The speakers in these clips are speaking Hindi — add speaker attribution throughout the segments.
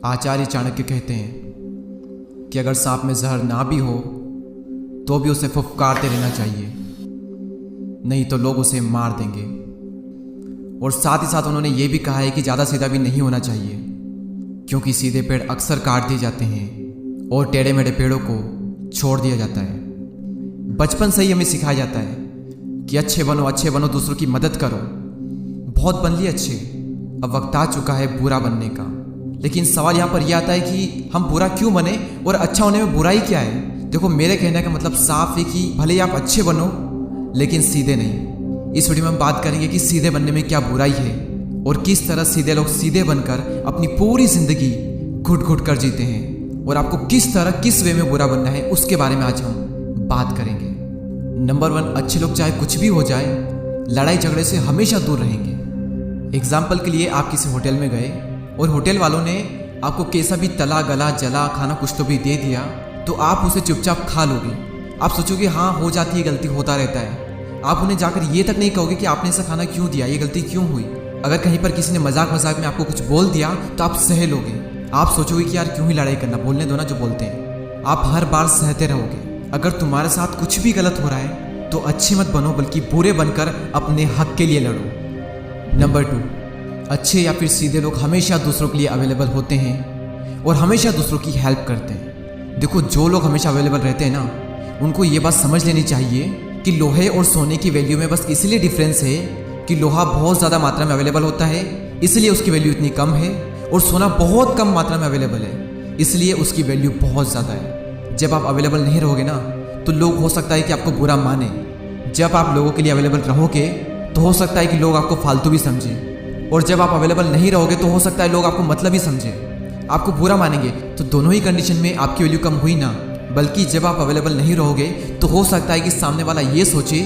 Speaker 1: आचार्य चाणक्य कहते हैं कि अगर सांप में जहर ना भी हो तो भी उसे फुफकारते रहना चाहिए, नहीं तो लोग उसे मार देंगे। और साथ ही साथ उन्होंने ये भी कहा है कि ज़्यादा सीधा भी नहीं होना चाहिए, क्योंकि सीधे पेड़ अक्सर काट दिए जाते हैं और टेढ़े मेढ़े पेड़ों को छोड़ दिया जाता है। बचपन से ही हमें सिखाया जाता है कि अच्छे बनो, दूसरों की मदद करो। बहुत बन लिए अच्छे, अब वक्त आ चुका है बुरा बनने का। लेकिन सवाल यहाँ पर यह आता है कि हम बुरा क्यों बने और अच्छा होने में बुराई क्या है। देखो, मेरे कहने का मतलब साफ है कि भले ही आप अच्छे बनो लेकिन सीधे नहीं। इस वीडियो में हम बात करेंगे कि सीधे बनने में क्या बुराई है और किस तरह सीधे लोग सीधे बनकर अपनी पूरी जिंदगी घुट घुट कर जीते हैं, और आपको किस तरह किस वे में बुरा बनना है उसके बारे में आज हम बात करेंगे। नंबर 1, अच्छे लोग चाहे कुछ भी हो जाए लड़ाई झगड़े से हमेशा दूर रहेंगे। एग्जाम्पल के लिए आप किसी होटल में गए और होटल वालों ने आपको कैसा भी तला गला जला खाना कुछ तो भी दे दिया, तो आप उसे चुपचाप खा लोगे। आप सोचोगे हाँ हो जाती है, गलती होता रहता है। आप उन्हें जाकर ये तक नहीं कहोगे कि आपने ऐसा खाना क्यों दिया, ये गलती क्यों हुई। अगर कहीं पर किसी ने मजाक में आपको कुछ बोल दिया तो आप सह लोगे। आप सोचोगे कि यार क्यों ही लड़ाई करना, बोलने दो ना जो बोलते हैं। आप हर बार सहते रहोगे। अगर तुम्हारे साथ कुछ भी गलत हो रहा है तो अच्छे मत बनो, बल्कि बुरे बनकर अपने हक के लिए लड़ो। नंबर 2, अच्छे या फिर सीधे लोग हमेशा दूसरों के लिए अवेलेबल होते हैं और हमेशा दूसरों की हेल्प करते हैं। देखो, जो लोग हमेशा अवेलेबल रहते हैं ना, उनको ये बात समझ लेनी चाहिए कि लोहे और सोने की वैल्यू में बस इसलिए डिफरेंस है कि लोहा बहुत ज़्यादा मात्रा में अवेलेबल होता है, इसलिए उसकी वैल्यू इतनी कम है, और सोना बहुत कम मात्रा में अवेलेबल है, इसलिए उसकी वैल्यू बहुत ज़्यादा है। जब आप अवेलेबल नहीं रहोगे ना, तो लोग हो सकता है कि आपको बुरा माने। जब आप लोगों के लिए अवेलेबल रहोगे तो हो सकता है कि लोग आपको फालतू भी समझें, और जब आप अवेलेबल नहीं रहोगे तो हो सकता है लोग आपको मतलब ही समझें, आपको बुरा मानेंगे। तो दोनों ही कंडीशन में आपकी वैल्यू कम हुई ना, बल्कि जब आप अवेलेबल नहीं रहोगे तो हो सकता है कि सामने वाला ये सोचे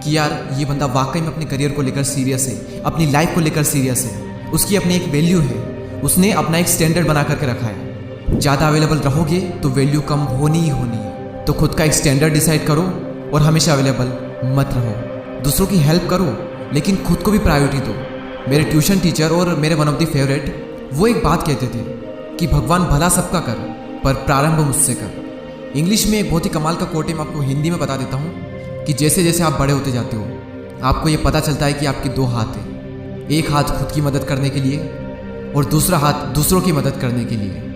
Speaker 1: कि यार ये बंदा वाकई में अपने करियर को लेकर सीरियस है, अपनी लाइफ को लेकर सीरियस है, उसकी अपनी एक वैल्यू है, उसने अपना एक स्टैंडर्ड बना करके रखा है। ज़्यादा अवेलेबल रहोगे तो वैल्यू कम होनी ही होनी है। तो खुद का एक स्टैंडर्ड डिसाइड करो और हमेशा अवेलेबल मत रहो। दूसरों की हेल्प करो लेकिन खुद को भी प्रायोरिटी दो। मेरे ट्यूशन टीचर और मेरे वन ऑफ द फेवरेट वो एक बात कहते थे कि भगवान भला सबका कर पर प्रारंभ मुझसे कर। इंग्लिश में एक बहुत ही कमाल का कोट है, मैं आपको हिंदी में बता देता हूँ कि जैसे जैसे आप बड़े होते जाते हो आपको ये पता चलता है कि आपके 2 हाथ हैं। एक हाथ खुद की मदद करने के लिए और दूसरा हाथ दूसरों की मदद करने के लिए।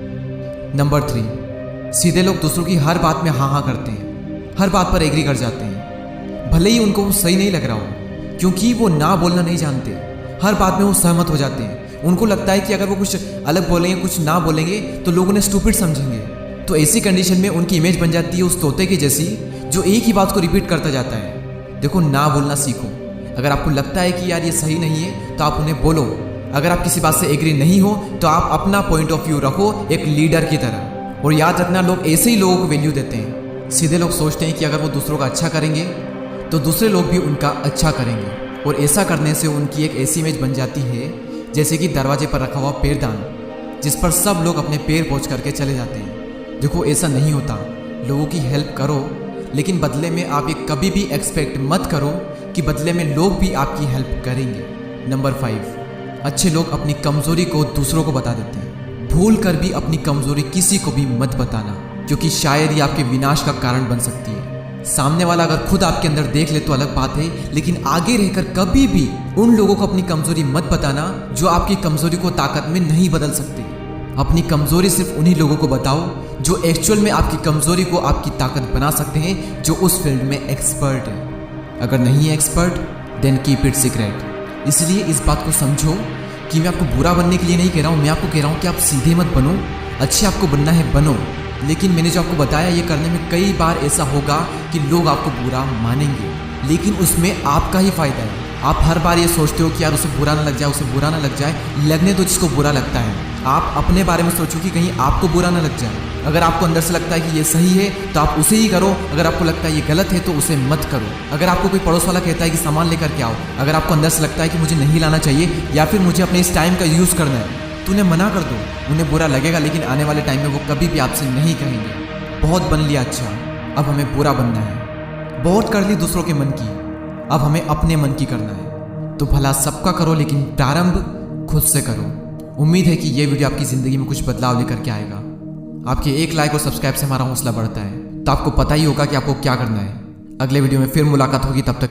Speaker 1: नंबर 3, सीधे लोग दूसरों की हर बात में हाँ करते हैं, हर बात पर एग्री कर जाते हैं, भले ही उनको वो सही नहीं लग रहा हो, क्योंकि वो ना बोलना नहीं जानते। हर बात में वो सहमत हो जाते हैं। उनको लगता है कि अगर वो कुछ अलग बोलेंगे, कुछ ना बोलेंगे तो लोग उन्हें स्टूपिड समझेंगे। तो ऐसी कंडीशन में उनकी इमेज बन जाती है उस तोते की जैसी जो एक ही बात को रिपीट करता जाता है। देखो, ना बोलना सीखो। अगर आपको लगता है कि यार ये सही नहीं है तो आप उन्हें बोलो। अगर आप किसी बात से एग्री नहीं हो तो आप अपना पॉइंट ऑफ व्यू रखो एक लीडर की तरह। और याद रखना, लोग ऐसे ही लोगों को वैल्यू देते हैं। सीधे लोग सोचते हैं कि अगर वो दूसरों का अच्छा करेंगे तो दूसरे लोग भी उनका अच्छा करेंगे, और ऐसा करने से उनकी एक ऐसी इमेज बन जाती है जैसे कि दरवाजे पर रखा हुआ पैरदान, जिस पर सब लोग अपने पैर पोंछ करके चले जाते हैं। देखो, ऐसा नहीं होता। लोगों की हेल्प करो, लेकिन बदले में आप ये कभी भी एक्सपेक्ट मत करो कि बदले में लोग भी आपकी हेल्प करेंगे। नंबर 5, अच्छे लोग अपनी कमज़ोरी को दूसरों को बता देते हैं। भूल कर भी अपनी कमज़ोरी किसी को भी मत बताना, क्योंकि शायद ही आपके विनाश का कारण बन सकती है। सामने वाला अगर खुद आपके अंदर देख ले तो अलग बात है, लेकिन आगे रहकर कभी भी उन लोगों को अपनी कमज़ोरी मत बताना जो आपकी कमज़ोरी को ताकत में नहीं बदल सकते। अपनी कमज़ोरी सिर्फ उन्हीं लोगों को बताओ जो एक्चुअल में आपकी कमज़ोरी को आपकी ताकत बना सकते हैं, जो उस फील्ड में एक्सपर्ट है। अगर नहीं है expert, then keep it secret. इसलिए इस बात को समझो कि मैं आपको बुरा बनने के लिए नहीं कह रहा हूँ, मैं आपको कह रहा हूँ कि आप सीधे मत बनो। अच्छे आपको बनना है बनो, लेकिन मैंने जो आपको बताया ये करने में कई बार ऐसा होगा कि लोग आपको बुरा मानेंगे, लेकिन उसमें आपका ही फायदा है। आप हर बार ये सोचते हो कि यार उसे बुरा ना लग जाए, उसे बुरा ना लग जाए। लगने दो जिसको बुरा लगता है। आप अपने बारे में सोचो कि कहीं आपको बुरा ना लग जाए। अगर आपको अंदर से लगता है कि ये सही है तो आप उसे ही करो, अगर आपको लगता है ये गलत है तो उसे मत करो। अगर आपको कोई पड़ोस वाला कहता है कि सामान लेकर के आओ, अगर आपको अंदर से लगता है कि मुझे नहीं लाना चाहिए या फिर मुझे अपने इस टाइम का यूज़ करना है, तो उन्हें मना कर दो। उन्हें बुरा लगेगा, लेकिन आने वाले टाइम में वो कभी भी आपसे नहीं कहेंगे बहुत बन लिया अच्छा, अब हमें बुरा बनना है। बहुत कर ली दूसरों के मन की, अब हमें अपने मन की करना है। तो भला सबका करो, लेकिन प्रारंभ खुद से करो। उम्मीद है कि ये वीडियो आपकी ज़िंदगी में कुछ बदलाव लेकर के आएगा। आपके एक लाइक और सब्सक्राइब से हमारा हौसला बढ़ता है, तो आपको पता ही होगा कि आपको क्या करना है। अगले वीडियो में फिर मुलाकात होगी, तब तक